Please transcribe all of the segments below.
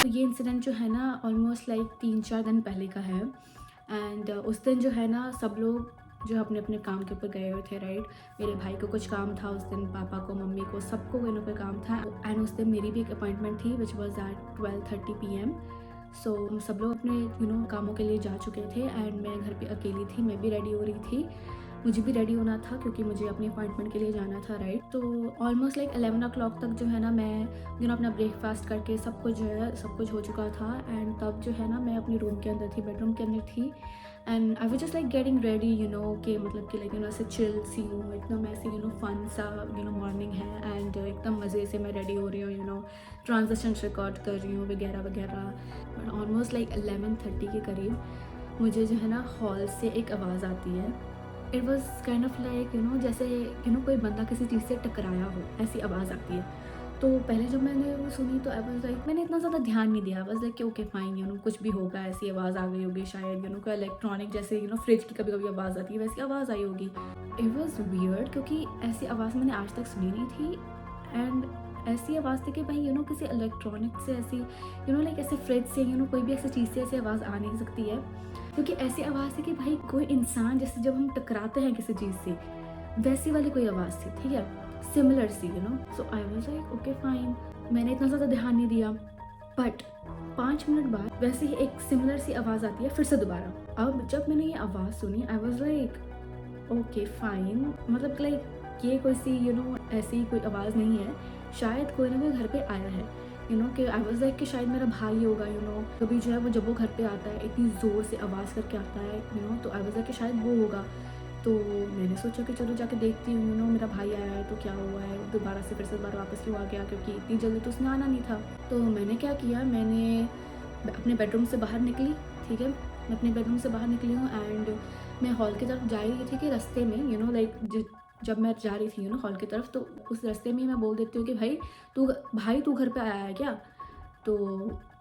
तो ये इंसिडेंट जो है ना ऑलमोस्ट लाइक 3-4 दिन पहले का है। एंड उस दिन जो है ना सब लोग जो अपने अपने काम के ऊपर गए हुए थे, राइट। मेरे भाई को कुछ काम था उस दिन, पापा को, मम्मी को, सबको कोई ना कोई काम था। एंड उस दिन मेरी भी एक अपॉइंटमेंट थी विच वॉज एट 12:30 PM। सो हम सब लोग अपने कामों के लिए जा चुके थे एंड मैं घर पे अकेली थी। मैं भी रेडी हो रही थी, मुझे भी रेडी होना था क्योंकि मुझे अपनी अपॉइंटमेंट के लिए जाना था, राइट। तो ऑलमोस्ट लाइक 11 o'clock तक जो है ना मैं अपना ब्रेकफास्ट करके सब कुछ हो चुका था। एंड तब जो है ना मैं अपने रूम के अंदर थी, बेडरूम के अंदर थी। And I was just like getting ready कि मतलब कि लाइक ऐसे चिल सी हूँ, एकदम ऐसे फन सा मॉर्निंग है एंड एकदम मज़े से मैं रेडी हो रही हूँ, ट्रांजेक्शन रिकॉर्ड कर रही हूँ वगैरह वगैरह। बट ऑलमोस्ट लाइक 11:30 के करीब मुझे जो है ना हॉल से एक आवाज़ आती है। It was kind of like जैसे कोई बंदा किसी चीज़ से टकराया हो, ऐसी आवाज़ आती है। तो पहले जब मैंने वो सुनी तो आई वाज लाइक, मैंने इतना ज़्यादा ध्यान नहीं दिया। बस लाइक कि ओके फाइन, कुछ भी होगा, ऐसी आवाज़ आ गई होगी शायद, कोई इलेक्ट्रॉनिक जैसे फ्रिज की कभी कभी आवाज़ आती है वैसी आवाज़ आई होगी। इट वॉज वियर्ड क्योंकि ऐसी आवाज़ मैंने आज तक सुनी नहीं थी। एंड ऐसी आवाज़ थी कि भाई किसी इलेक्ट्रॉनिक से ऐसी लाइक ऐसे फ्रिज से कोई भी ऐसी चीज़ से ऐसी आवाज़ आ नहीं सकती है। क्योंकि ऐसी आवाज़ है कि भाई कोई इंसान जैसे जब हम टकराते हैं किसी चीज़ से, वैसी वाली कोई आवाज़ थी, ठीक है, सिमिलर सी so I was like okay fine. मैंने इतना ज़्यादा ध्यान नहीं दिया। बट 5 मिनट बाद वैसे ही एक सिमिलर सी आवाज़ आती है फिर से दोबारा। अब जब मैंने ये आवाज़ सुनी आई वाज लाइक ओके फाइन, मतलब लाइक ये कोई सी ऐसी कोई आवाज़ नहीं है, शायद कोई ना कोई घर पे आया है। कि आई वाज लाइक कि शायद मेरा भाई होगा। कभी जो है वो जब वो घर पे आता है इतनी ज़ोर से आवाज़ करके आता है तो आई वाज लाइक कि शायद वो होगा। तो मैंने सोचा कि चलो जाके देखती हूँ मेरा भाई आया है तो क्या हुआ है, दोबारा वापस क्यों आ गया, क्योंकि इतनी जल्दी तो उसने आना नहीं था। तो मैंने क्या किया, मैंने अपने बेडरूम से बाहर निकली, ठीक है, मैं अपने बेडरूम से बाहर निकली हूँ एंड मैं हॉल की तरफ जा रही थी कि रास्ते में लाइक जब मैं जा रही थी हॉल की तरफ, तो उस रास्ते में मैं बोल देती हूँ कि भाई तू घर पे आया है क्या। तो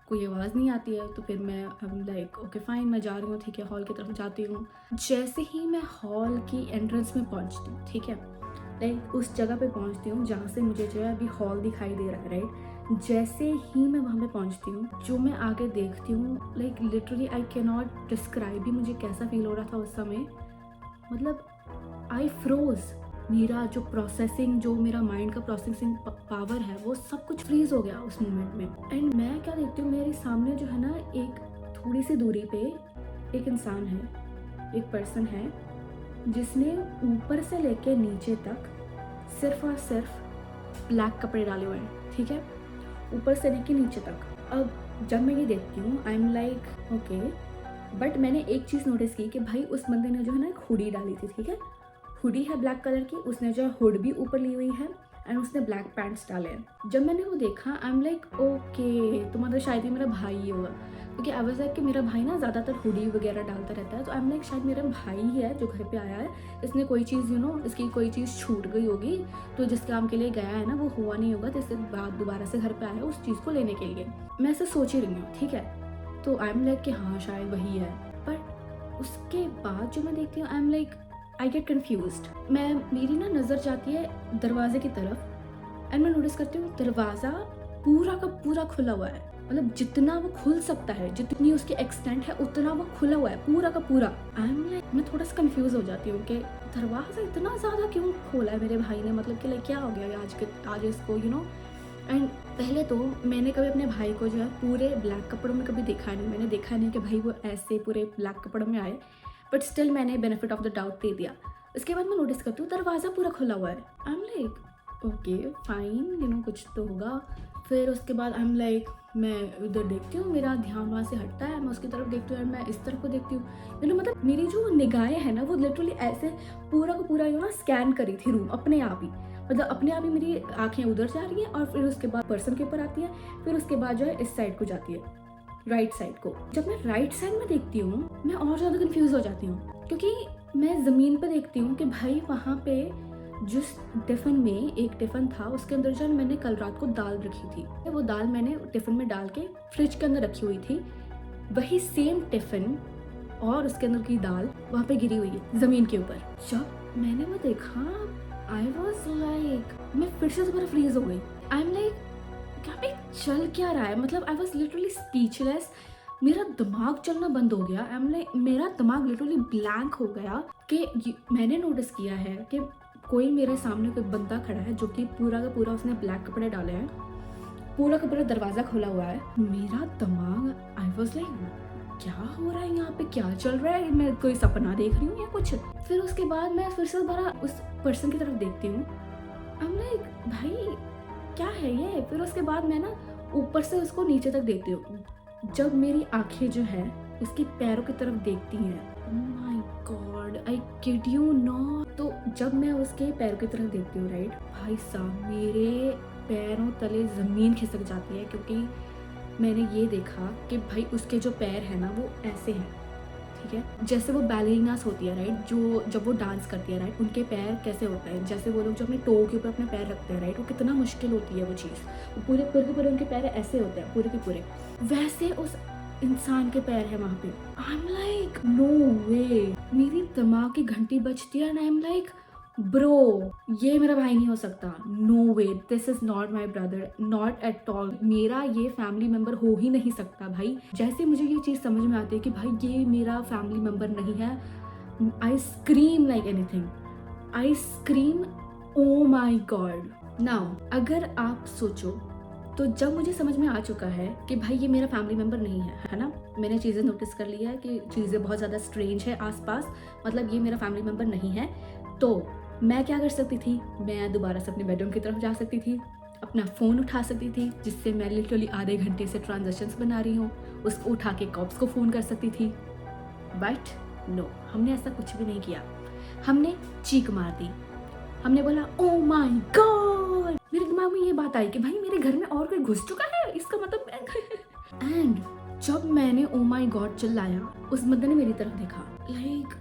कोई आवाज़ नहीं आती है। तो फिर मैं लाइक ओके फाइन, मैं जा रही हूँ, ठीक है, हॉल की तरफ जाती हूँ। जैसे ही मैं हॉल की एंट्रेंस में पहुँचती हूँ, ठीक है, लाइक उस जगह पे पहुँचती हूँ जहाँ से मुझे जो है अभी हॉल दिखाई दे रहा है, राइट। जैसे ही मैं वहाँ पे पहुँचती हूँ, जो मैं आगे देखती हूँ, like literally I can not describe ही मुझे कैसा फील हो रहा था उस समय। मतलब आई फ्रोज, मेरा जो प्रोसेसिंग, जो मेरा माइंड का प्रोसेसिंग पावर है वो सब कुछ फ्रीज हो गया उस मोमेंट में। एंड मैं क्या देखती हूँ, मेरे सामने जो है ना एक थोड़ी सी दूरी पे एक इंसान है, एक पर्सन है जिसने ऊपर से लेके नीचे तक सिर्फ और सिर्फ ब्लैक कपड़े डाले हुए हैं, ठीक है, ऊपर से लेके नीचे तक। अब जब मैं ये देखती हूँ आई एम लाइक ओके। बट मैंने एक चीज़ नोटिस की कि भाई उस बंदे ने जो है ना एक हुडी डाली थी, ठीक है, हुडी है ब्लैक कलर की, उसने जो है हुड भी ऊपर ली हुई है एंड उसने ब्लैक पैंट्स डाले हैं। जब मैंने वो देखा आई एम लाइक ओके, तो मतलब शायद ही मेरा भाई ही होगा, क्योंकि आई वाज लाइक कि मेरा भाई ना ज़्यादातर हुडी वगैरह डालता रहता है। तो आई एम लाइक शायद मेरा भाई ही है जो घर पे आया है, इसने कोई चीज़ इसकी कोई चीज़ छूट गई होगी, तो जिस काम के लिए गया है ना वो हुआ नहीं होगा, तो इसके बाद दोबारा से घर पे आया उस चीज़ को लेने के लिए। मैं ऐसे सोच ही रही हूँ, ठीक है, तो आई एम लाइक कि हाँ शायद वही है। बट उसके बाद जो मैं देखती हूँ आई am like I get confused. मेरी ना नज़र जाती है दरवाजे की तरफ एंड मैं नोटिस करती हूँ दरवाज़ा पूरा का पूरा खुला हुआ है, मतलब जितना वो खुल सकता है, जितनी उसकी एक्सटेंट है उतना वो खुला हुआ है पूरा का पूरा। आई एम लाइक, मैं थोड़ा सा कंफ्यूज हो जाती हूँ कि दरवाज़ा इतना ज़्यादा क्यों खोला है मेरे भाई ने, मतलब कि लाइक क्या हो गया आज इसको एंड पहले तो मैंने कभी अपने भाई को जो है पूरे ब्लैक कपड़ों में कभी देखा नहीं, मैंने देखा नहीं कि भाई वो ऐसे पूरे ब्लैक कपड़ों में आए, बट स्टिल मैंने बेनिफिट ऑफ द डाउट दे दिया। उसके बाद मैं नोटिस करती हूँ दरवाज़ा पूरा खुला हुआ है। आई एम लाइक ओके फाइन, कुछ तो होगा। फिर उसके बाद आई एम लाइक, मैं उधर देखती हूँ, मेरा ध्यान वहाँ से हटता है, मैं उसकी तरफ देखती हूँ और मैं इस तरफ को देखती हूँ। मतलब मेरी जो निगाहें हैं ना वो लिटरली ऐसे पूरा का पूरा स्कैन करी थी रूम अपने आप ही, मतलब अपने आप ही मेरी आंखें उधर जा रही हैं और फिर उसके बाद पर्सन के ऊपर आती है, फिर उसके बाद जो है इस साइड को जाती है, राइट साइड को। जब मैं राइट साइड में देखती हूँ मैं और ज़्यादा कंफ्यूज हो जाती हूँ, क्योंकि मैं ज़मीन पर देखती हूँ कि भाई वहाँ पे जिस टिफ़िन में एक टिफ़िन था उसके अंदर जो मैंने कल रात को दाल रखी थी, वो दाल मैंने टिफ़िन में डाल के फ्रिज के अंदर रखी हुई थी, वही सेम टिफ़िन और उसके अंदर की दाल वहाँ पे गिरी हुई है ज़मीन के ऊपर। जब मैंने वो देखा आई वॉज लाइक, मैं फिर से दोबारा फ्रीज हो गई। आई एम लाइक क्या मैं चल क्या रहा है, मतलब आई वॉज लिटरली स्पीचलेस। मेरा दिमाग चलना बंद हो गया। मेरा दिमाग लिटरली ब्लैंक हो गया कि मैंने नोटिस किया है कि कोई मेरे सामने कोई बंदा खड़ा है जो कि पूरा का पूरा उसने ब्लैक कपड़े डाले हैं, पूरा का पूरा दरवाज़ा खुला हुआ है। मेरा दिमाग, आई वॉज लाइक क्या हो रहा है यहाँ पे, क्या चल रहा है, मैं कोई सपना देख रही हूँ या कुछ। फिर उसके बाद मैं फिर से दोबारा उस पर्सन की तरफ देखती हूँ। आई एम लाइक भाई क्या है ये। फिर उसके बाद मैं ना ऊपर से उसको नीचे तक देखती हूँ। जब मेरी आंखें जो है उसके पैरों की तरफ देखती हैं, my God I kid you not, तो जब मैं उसके पैरों की तरफ देखती हूँ राइट, भाई साहब मेरे पैरों तले ज़मीन खिसक जाती है, क्योंकि मैंने ये देखा कि भाई उसके जो पैर हैं ना वो ऐसे हैं, ठीक है, जैसे वो बैलेरिनास होती है राइट, जो जब वो डांस करती है राइट, उनके पैर कैसे होते हैं, जैसे वो लोग जो अपने टो के ऊपर अपने पैर रखते हैं राइट, वो कितना मुश्किल होती है वो चीज़, वो पूरे पूरे के पूरे उनके पैर ऐसे होते हैं पूरे के पूरे, वैसे उस इंसान के पैर है वहाँ पे। I am like no way, मेरी दिमाग की घंटी बजती है and I am like bro ये मेरा भाई नहीं हो सकता, no way, this is not my brother, not at all, मेरा ये फैमिली मेम्बर हो ही नहीं सकता भाई। जैसे मुझे ये चीज़ समझ में आती है कि भाई ये मेरा फैमिली मेम्बर नहीं है, आई स्क्रीम लाइक एनीथिंग, आई स्क्रीम ओ माई गॉड। नाउ अगर आप सोचो तो जब मुझे समझ में आ चुका है कि भाई ये मेरा फैमिली मेम्बर नहीं है ना, मैंने चीज़ें नोटिस कर लिया है कि चीज़ें बहुत ज़्यादा स्ट्रेंज है आसपास, मतलब ये मेरा फैमिली मेम्बर नहीं है, तो मैं क्या कर सकती थी, मैं दोबारा से अपने बेडरूम की तरफ जा सकती थी, अपना फ़ोन उठा सकती थी, जिससे मैं लिटरली आधे घंटे से ट्रांजेक्शन्स बना रही हूँ, उसको उठा के कॉप्स को फ़ोन कर सकती थी, बट नो, हमने ऐसा कुछ भी नहीं किया। हमने चीख मार दी, हमने बोला ओ माय गॉड। मेरे दिमाग में ये बात आई कि भाई मेरे घर में और कोई घुस चुका है, इसका मतलब एंड जब मैंने ओ माय गॉड चिल्लाया, उस बंदे ने मेरी तरफ देखा, लाइक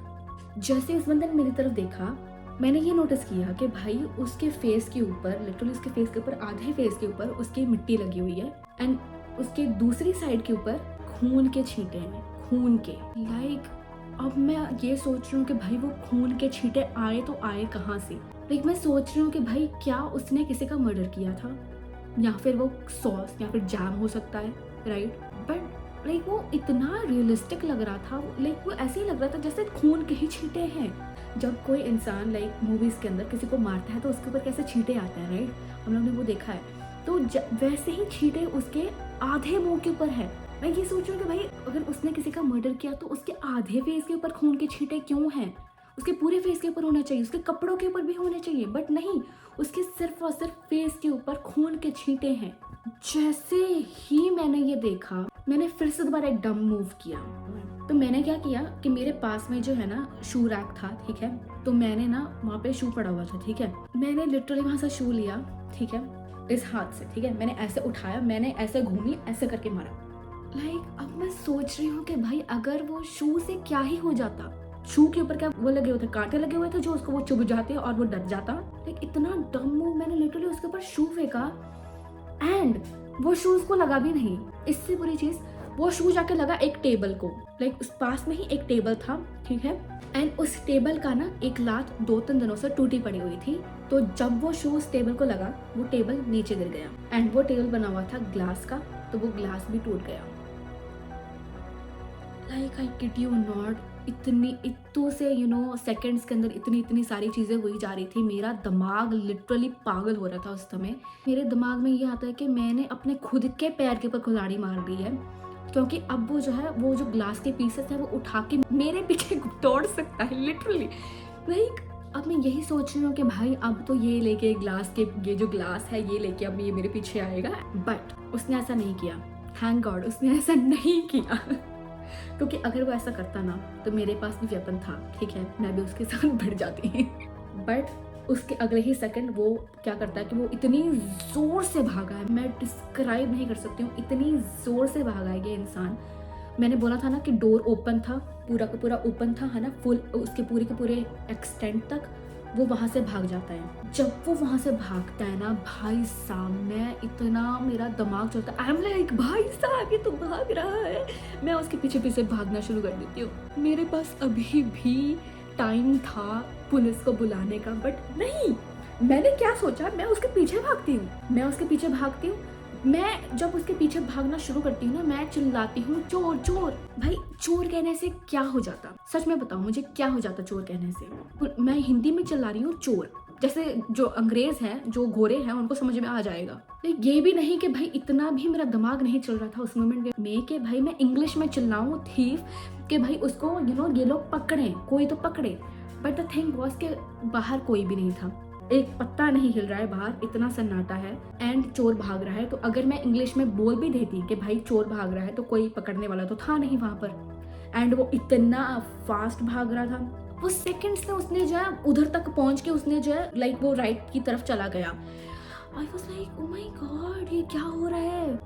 जैसे उस बंदे ने मेरी तरफ देखा, मैंने ये नोटिस किया कि भाई उसके फेस के ऊपर, लिटरली उसके फेस के ऊपर, आधे फेस के ऊपर उसकी मिट्टी लगी हुई है एंड उसके दूसरी साइड के ऊपर खून के छींटे हैं, खून के, लाइक अब मैं ये सोच रही हूँ कि भाई वो खून के छींटे आए तो आए कहाँ से। लाइक मैं सोच रही हूँ कि भाई क्या उसने किसी का मर्डर किया था, या फिर वो सॉस या फिर जैम हो सकता है राइट, बट लाइक वो इतना रियलिस्टिक लग रहा था, लाइक वो ऐसे ही लग रहा था जैसे खून के ही छींटे हैं। जब कोई इंसान लाइक मूवीज़ के अंदर किसी को मारता है तो उसके ऊपर कैसे छींटे आते हैं राइट, हम लोग ने वो देखा है, तो वैसे ही छींटे उसके आधे मुंह के ऊपर है। मैं ये सोच रही हूँ कि भाई अगर उसने किसी का मर्डर किया तो उसके आधे फेस के ऊपर खून के छींटे क्यों हैं, उसके पूरे फेस के ऊपर होना चाहिए, उसके कपड़ों के ऊपर भी होने चाहिए, बट नहीं, उसके सिर्फ और सिर्फ फेस के ऊपर खून के छींटे हैं। जैसे ही मैंने ये देखा, मैंने फिर से दोबारा एक डम मूव किया, तो मैंने क्या किया कि मेरे पास में जो है ना शू रैक था, ठीक है, तो मैंने ना वहाँ पे शू पड़ा हुआ था, ठीक है, मैंने लिटरली वहाँ से शू लिया, ठीक है, इस हाथ से, ठीक है, मैंने ऐसे उठाया, मैंने ऐसे घूमी, ऐसे करके मारा। लाइक अब मैं सोच रही हूँ कि भाई अगर वो शू से क्या ही हो जाता, शू के ऊपर क्या वो लगे हुए थे, कांटे लगे हुए थे जो उसको वो चुभ जाते और वो डर जाता। लाइक इतना डम मूव, मैंने लिटरली उसके ऊपर शू फेंका एंड वो शू उसको लगा भी नहीं। इससे बुरी चीज, वो शू जाके लगा एक टेबल को, लाइक उस पास में ही एक टेबल था, ठीक है, एंड उस टेबल का ना एक लात 2-3 दिनों से टूटी पड़ी हुई थी, तो जब वो शू उस टेबल को लगा वो टेबल नीचे गिर गया एंड वो टेबल बना हुआ था ग्लास का, तो वो ग्लास भी टूट गया। Like I kid you not, इतने से सेकंड्स के अंदर इतनी सारी चीज़ें हुई जा रही थी, मेरा दिमाग लिटरली पागल हो रहा था उस समय। मेरे दिमाग में ये आता है कि मैंने अपने खुद के पैर के ऊपर कुल्हाड़ी मार दी है, क्योंकि अब वो जो है वो जो ग्लास के पीसेस है वो उठा के मेरे पीछे तोड़ सकता है लिटरली। लाइक अब मैं यही सोच रही हूँ कि भाई अब तो ये लेके ग्लास के, ये जो ग्लास है ये लेके अब ये मेरे पीछे आएगा, बट उसने ऐसा नहीं किया, थैंक गॉड उसने ऐसा नहीं किया, क्योंकि अगर वो ऐसा करता ना तो मेरे पास भी वेपन था, ठीक है, मैं भी उसके साथ भिड़ जाती। बट उसके अगले ही सेकंड वो क्या करता है कि वो इतनी ज़ोर से भागा है, मैं डिस्क्राइब नहीं कर सकती हूँ, इतनी ज़ोर से भागा है ये इंसान। मैंने बोला था ना कि डोर ओपन था, पूरा का पूरा ओपन था, है ना, फुल उसके पूरे के पूरे एक्सटेंट तक वो वहाँ से भाग जाता है। जब वो वहाँ से भागता है ना भाई साहब, मैं इतना, मेरा दिमाग चलता है, आई एम लाइक भाई साहब ये तो भाग रहा है, मैं उसके पीछे पीछे भागना शुरू कर देती हूँ। मेरे पास अभी भी टाइम था पुलिस को बुलाने का, बट नहीं, मैंने क्या सोचा, मैं उसके पीछे भागती हूँ, मैं जब उसके पीछे भागना शुरू करती हूँ ना, मैं चिल्लाती हूँ चोर चोर। भाई चोर कहने से क्या हो जाता, सच में बताओ मुझे क्या हो जाता चोर कहने से। मैं हिंदी में चिल्ला रही हूँ चोर, जैसे जो अंग्रेज हैं, जो गोरे हैं, उनको समझ में आ जाएगा। लेकिन ये भी नहीं कि भाई इतना भी मेरा दिमाग नहीं चल रहा था उस मोमेंट में कि भाई मैं इंग्लिश में चिल्लाऊँ थीफ कि भाई उसको ये लोग पकड़े, कोई तो पकड़े। बट द थिंग वॉज के बाहर कोई भी नहीं था, एक पत्ता नहीं हिल रहा है बाहर, इतना सन्नाटा है एंड चोर भाग रहा है। तो अगर मैं इंग्लिश में बोल भी देती कि भाई चोर भाग रहा है तो कोई पकड़ने वाला तो था नहीं वहां पर। एंड वो इतना फास्ट भाग रहा था, वो सेकंड्स में उसने जो है उधर तक पहुंच के उसने जो है लाइक वो राइट की तरफ चला गया। आई was like oh my God, ये क्या हो रहा है,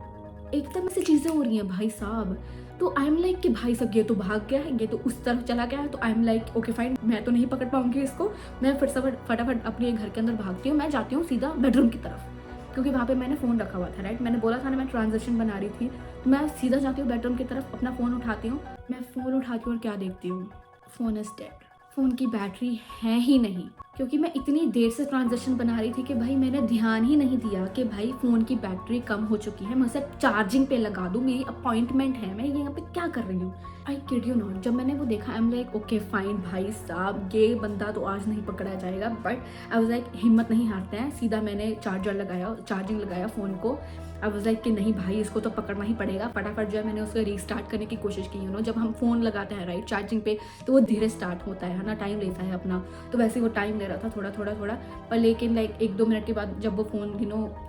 एकदम से चीजें हो रही हैं भाई साहब। तो आई एम लाइक कि भाई सब ये तो भाग गया है, ये तो उस तरफ चला गया है। तो आई एम लाइक ओके फाइन, मैं तो नहीं पकड़ पाऊंगी इसको, मैं फिर से फटाफट अपने घर के अंदर भागती हूँ। मैं जाती हूँ सीधा बेडरूम की तरफ, क्योंकि वहाँ पे मैंने फ़ोन रखा हुआ था, राइट। मैंने बोला था ना मैं ट्रांजेक्शन बना रही थी, तो मैं सीधा जाती हूँ बेडरूम की तरफ, अपना फ़ोन उठाती हूँ। मैं फ़ोन उठाती हूँ और क्या देखती हूँ, फ़ोन इज डेड, फ़ोन की बैटरी है ही नहीं। क्योंकि मैं इतनी देर से ट्रांजेक्शन बना रही थी कि भाई मैंने ध्यान ही नहीं दिया कि भाई फ़ोन की बैटरी कम हो चुकी है, मैं उसे चार्जिंग पे लगा दूँ, मेरी अपॉइंटमेंट है, मैं यहाँ पे क्या कर रही हूँ। आई किड यू नॉट, जब मैंने वो देखा आई एम लाइक ओके फाइन भाई साहब, ये बंदा तो आज नहीं पकड़ा जाएगा। बट आई वाज लाइक हिम्मत नहीं हारते हैं, सीधा मैंने चार्जिंग लगाया फ़ोन को। आई वाज लाइक कि नहीं भाई इसको तो पकड़ना ही पड़ेगा। फटाफट जो है मैंने उसको रीस्टार्ट करने की कोशिश की। जब हम फ़ोन लगाते हैं राइट चार्जिंग पे, तो वो धीरे स्टार्ट होता है ना, टाइम लेता है अपना। तो वैसे वो टाइम ले रहा था थोड़ा पर लेकिन लाइक 1-2 मिनट के बाद जब वो फ़ोन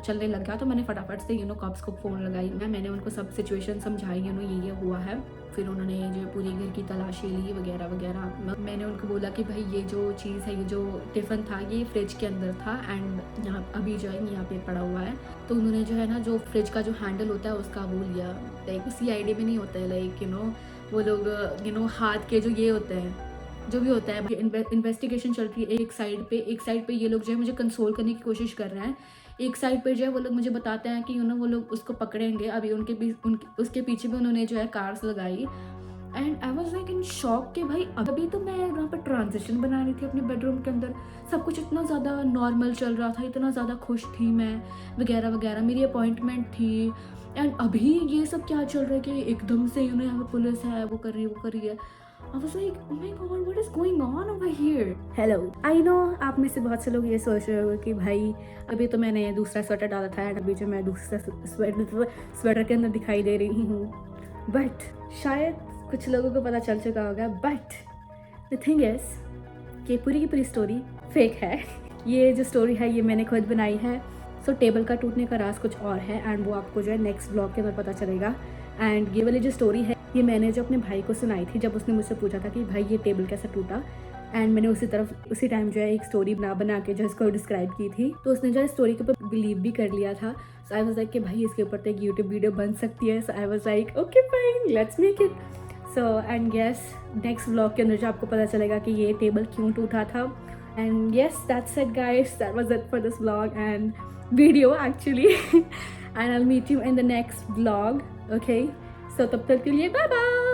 चलने लग गया, तो मैंने फटाफट से कॉप्स को फ़ोन लगाई। मैंने उनको सब सिचुएशन समझाई, ये हुआ है। फिर उन्होंने जो पूरी घर की तलाशी ली वगैरह वगैरह। मैंने उनको बोला कि भाई ये जो चीज़ है, ये जो टिफ़िन था, ये फ्रिज के अंदर था एंड यहाँ अभी जो है यहाँ पे पड़ा हुआ है। तो उन्होंने जो है ना, जो फ्रिज का जो हैंडल होता है उसका वो लिया। लाइक CID में नहीं होता है, लाइक वो लोग हाथ के जो ये होते हैं, जो भी होता है, इन्वेस्टिगेशन चल रही है। एक साइड पे ये लोग जो है मुझे कंसोल करने की कोशिश कर रहे हैं। एक साइड पे जो है वो लोग मुझे बताते हैं कि वो लोग उसको पकड़ेंगे। अभी उसके पीछे भी उन्होंने जो है कार्स लगाई। And I was like in shock कि भाई अभी तो मैं यहाँ पर ट्रांजिशन बना रही थी अपने बेडरूम के अंदर, सब कुछ इतना ज़्यादा नॉर्मल चल रहा था, इतना ज़्यादा खुश थी मैं वगैरह वगैरह, मेरी अपॉइंटमेंट थी। एंड अभी ये सब क्या चल रहा है कि एकदम से यहाँ पे पुलिस है, वो कर रही है। I was like, oh my god, what is going on over here? Hello. I know आप में से बहुत से लोग ये सोच रहे हो कि भाई अभी तो मैंने दूसरा स्वेटर डाला था एंड अभी जो मैं दूसरा स्वेटर के अंदर दिखाई दे रही हूँ। बट शायद कुछ लोगों को पता चल चुका होगा। बट द थिंग इज कि पूरी की पूरी स्टोरी फेक है। ये जो स्टोरी है ये मैंने खुद बनाई है। सो टेबल का टूटने का राज कुछ और है एंड वो आपको जो है नेक्स्ट ब्लॉग के अंदर पता चलेगा। एंड ये वाली जो स्टोरी है ये मैंने जो अपने भाई को सुनाई थी, जब उसने मुझसे पूछा था कि भाई ये टेबल कैसे टूटा। एंड मैंने उसी टाइम जो है एक स्टोरी बना के जो इसको डिस्क्राइब की थी। तो उसने जो है स्टोरी के ऊपर बिलीव भी कर लिया था। सो आई वाज लाइक कि भाई इसके ऊपर तो एक यूट्यूब वीडियो बन सकती है। So I was like okay fine, let's make it. So and yes, next vlog के अंदर जो आपको पता चलेगा कि ये टेबल क्यों टूटा था। And yes, that's it guys, that was it for this vlog and video actually. And I will meet you in the next vlog, okay. So तब तक के लिए बाय बाय।